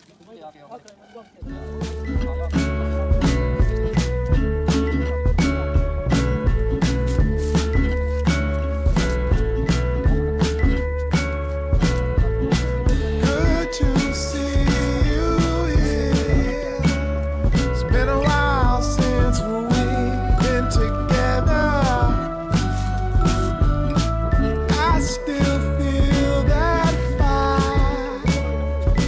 Good to see you here. It's been a while since we've been together. I still feel that fire.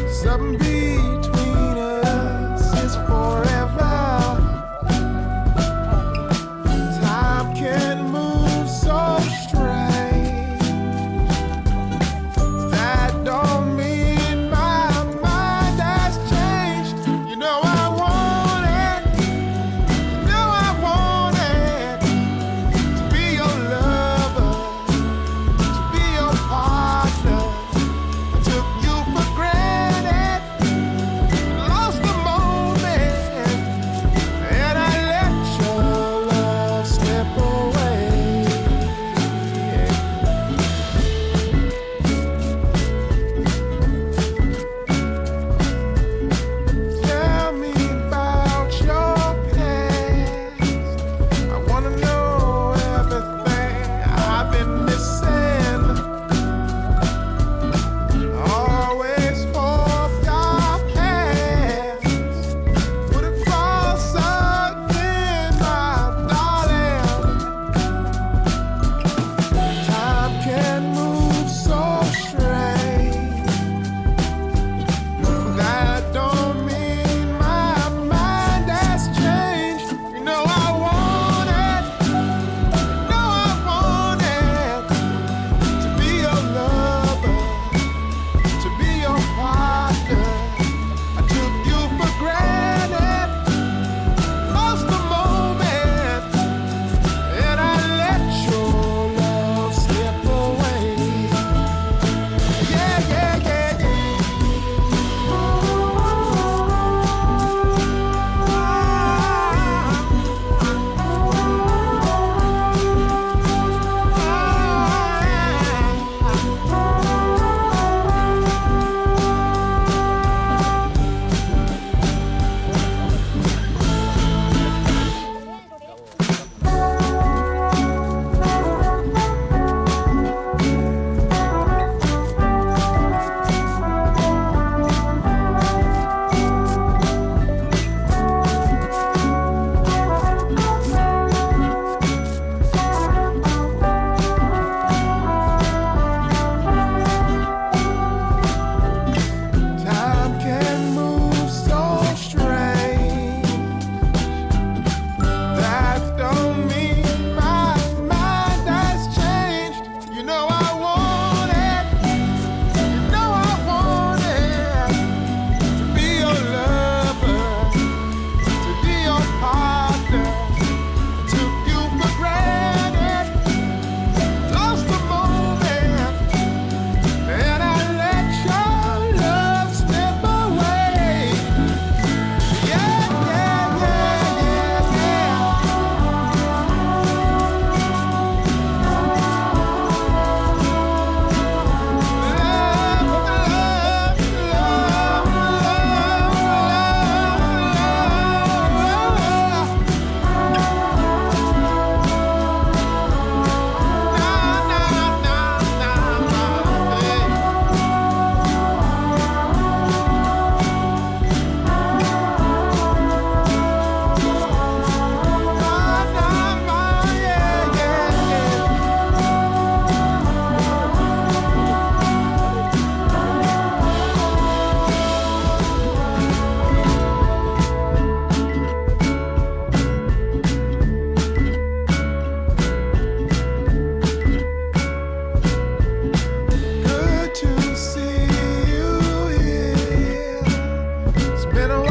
Something between us is forever. Time can move so strange. That don't mean my mind has changed. You know I want it. You know I want it. To be your lover, to be your partner. I took you for granted, lost the moment, and I let your love slip away. Tell me about your past. I wanna know everything I've been missing. Always hoped our paths would cross again, my darling. Time can move so strange. That don't mean my mind has changed. You know I want it. You know I want it. To be your lover, to be your partner. I took you for granted, lost the moment, and I let your love slip away. Yeah, yeah, yeah, time can move so strange. That don't mean my mind has changed. You know I want it. You know I want it. To be your lover, to be your partner. Took you for granted, lost the moment, and I let your love slip away. Yeah, yeah, yeah, Good to see you here. It's been a